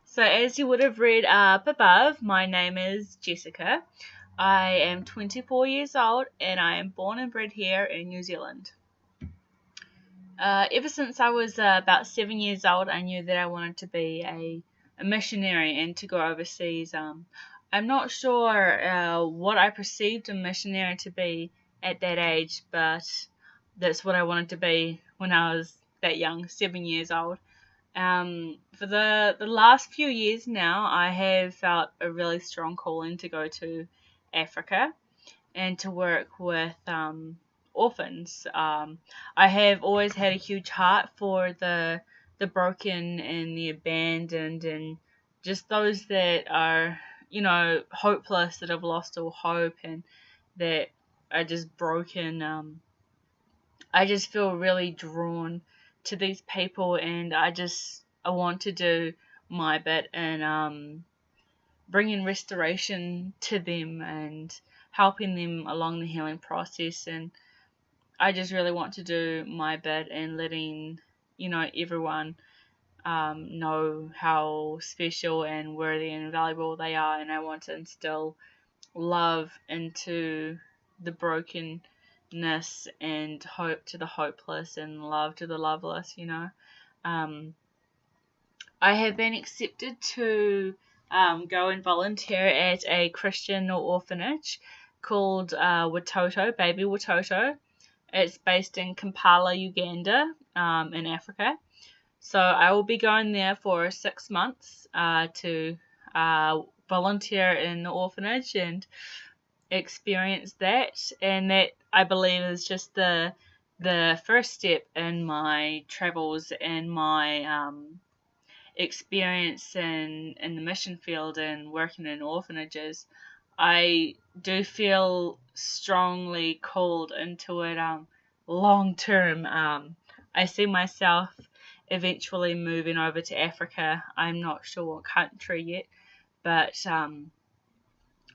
So, as you would have read up above, my name is Jessica. I am 24 years old and I am born and bred here in New Zealand. Ever since I was about 7 years old, I knew that I wanted to be a missionary and to go overseas. I'm not sure what I perceived a missionary to be at that age, but that's what I wanted to be when I was that young, 7 years old. For the last few years now, I have felt a really strong calling to go to Africa and to work with orphans. I have always had a huge heart for the broken and the abandoned and just those that are, hopeless, that have lost all hope and that are just broken. I just feel really drawn to these people, and I want to do my bit and bringing restoration to them and helping them along the healing process. And I just really want to do my bit and letting everyone know how special and worthy and valuable they are. And I want to instill love into the brokenness and hope to the hopeless and love to the loveless. Um, I have been accepted to go and volunteer at a Christian orphanage called Watoto, Baby Watoto. It's based in Kampala, Uganda, in Africa. So I will be going there for 6 months to volunteer in the orphanage and experience that. And that, I believe, is just the first step in my travels and my experience in the mission field and working in orphanages. I do feel strongly called into it long term. I see myself eventually moving over to Africa. I'm not sure what country yet, but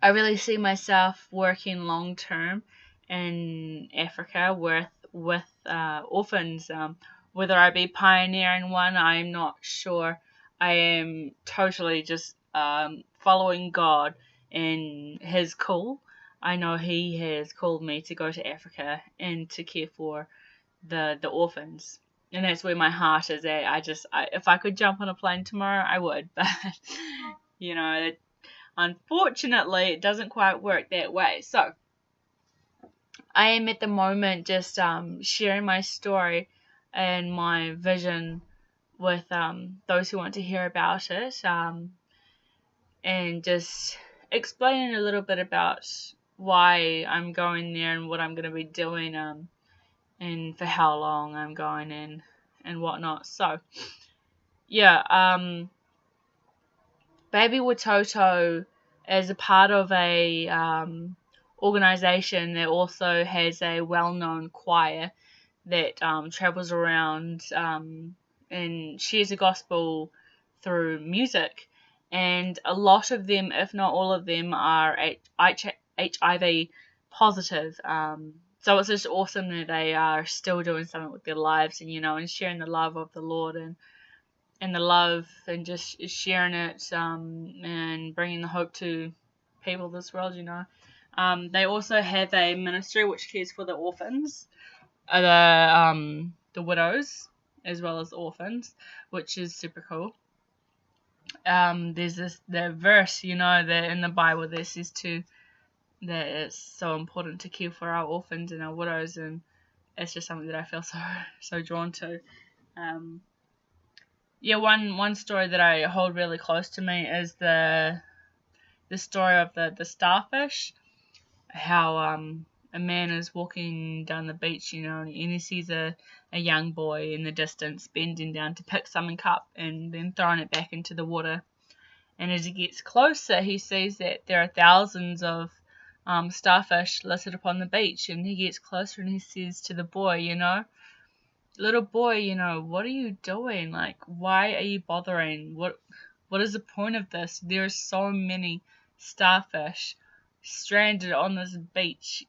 I really see myself working long term in Africa with orphans. Whether I be pioneering one, I'm not sure. I am totally just following God and His call. I know He has called me to go to Africa and to care for the orphans, and that's where my heart is at. If I could jump on a plane tomorrow, I would, but you know, unfortunately, it doesn't quite work that way. So I am at the moment just sharing my story and my vision with those who want to hear about it, and just explaining a little bit about why I'm going there and what I'm going to be doing, and for how long I'm going and whatnot. So, yeah, Baby Watoto is a part of a organization that also has a well-known choir that travels around and shares the gospel through music. And a lot of them, if not all of them, are HIV positive. So it's just awesome that they are still doing something with their lives and sharing the love of the Lord and the love and just sharing it and bringing the hope to people of this world. They also have a ministry which cares for the orphans, the widows, as well as orphans, which is super cool. There's the verse, that in the Bible that says that it's so important to care for our orphans and our widows, and it's just something that I feel so drawn to. One story that I hold really close to me is the story of the starfish. How a man is walking down the beach, and he sees a young boy in the distance bending down to pick something up and then throwing it back into the water. And as he gets closer, he sees that there are thousands of starfish littered upon the beach. And he gets closer and he says to the boy, little boy, what are you doing? Like, why are you bothering? What is the point of this? There are so many starfish stranded on this beach.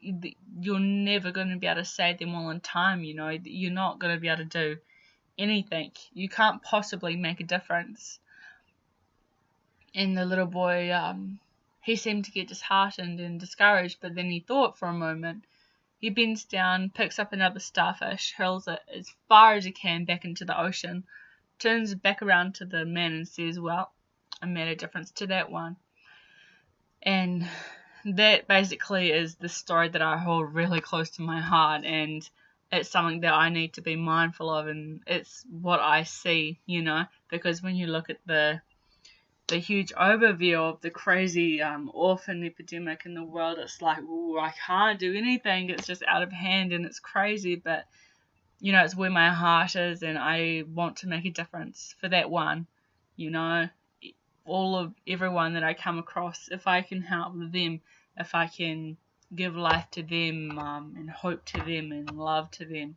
You're never going to be able to save them all in time. You're not going to be able to do anything. You can't possibly make a difference. And the little boy, he seemed to get disheartened and discouraged, but then he thought for a moment. He bends down, picks up another starfish, hurls it as far as he can back into the ocean, turns back around to the man and says, well, I made a difference to that one. And that basically is the story that I hold really close to my heart, and it's something that I need to be mindful of, and it's what I see, because when you look at the huge overview of the crazy orphan epidemic in the world, it's like, ooh, I can't do anything, it's just out of hand and it's crazy, but it's where my heart is, and I want to make a difference for that one, all of everyone that I come across. If I can help them, if I can give life to them, and hope to them and love to them,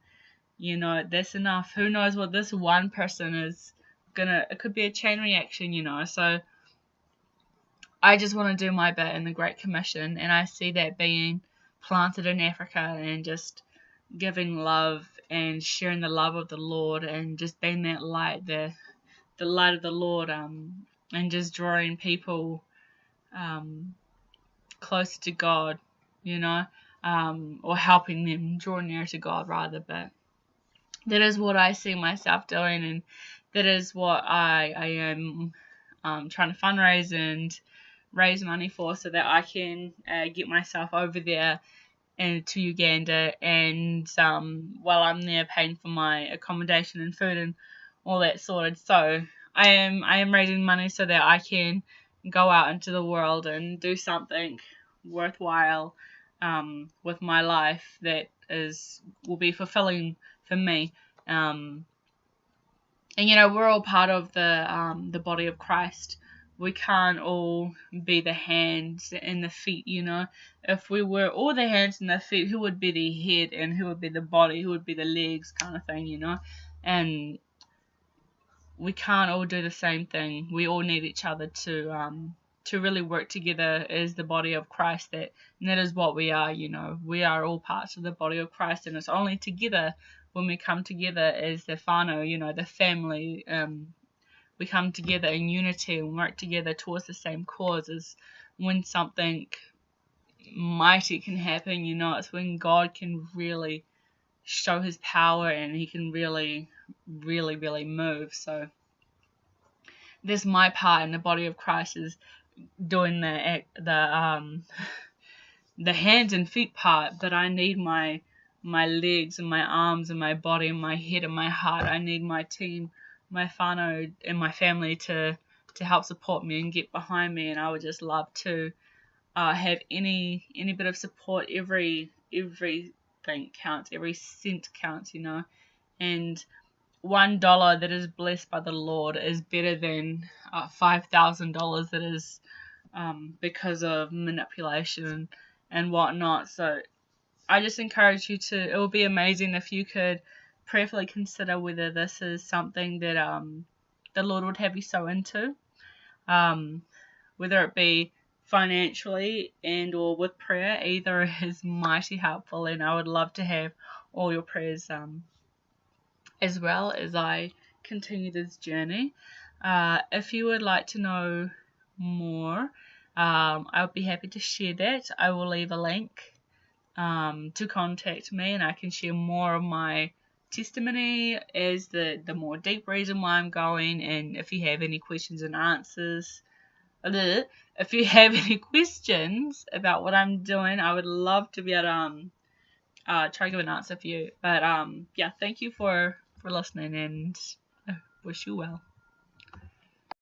that's enough. Who knows what this one person is it could be a chain reaction, so I just want to do my bit in the Great Commission, and I see that being planted in Africa and just giving love and sharing the love of the Lord and just being that light, the light of the Lord, and just drawing people closer to God, or helping them draw near to God rather. But that is what I see myself doing, and that is what I am trying to fundraise and raise money for, so that I can get myself over there and to Uganda, and while I'm there, paying for my accommodation and food and all that sorted. So I am raising money so that I can go out into the world and do something worthwhile with my life that will be fulfilling for me. And we're all part of the body of Christ. We can't all be the hands and the feet, If we were all the hands and the feet, who would be the head and who would be the body, who would be the legs, kind of thing, And we can't all do the same thing. We all need each other to really work together as the body of Christ. And that is what we are, We are all parts of the body of Christ, and it's only together, when we come together as the whānau, the family, we come together in unity and work together towards the same cause, is when something mighty can happen, It's when God can really show his power and he can really, really, really move. So this my part in the body of Christ, is doing the hands and feet part, but I need my legs and my arms and my body and my head and my heart. I need my team, my whānau and my family to help support me and get behind me, and I would just love to have any bit of support. Everything counts, every cent counts, and $1 that is blessed by the Lord is better than $5,000 that is because of manipulation and whatnot. So I just encourage you it would be amazing if you could prayerfully consider whether this is something that the Lord would have you sow into, whether it be financially and or with prayer. Either is mighty helpful, and I would love to have all your prayers as well as I continue this journey. If you would like to know more, I would be happy to share that. I will leave a link to contact me, and I can share more of my testimony as the more deep reason why I'm going. And if you have any questions and answers, if you have any questions about what I'm doing, I would love to be able to try to give an answer for you. But yeah, thank you for listening, and I wish you well.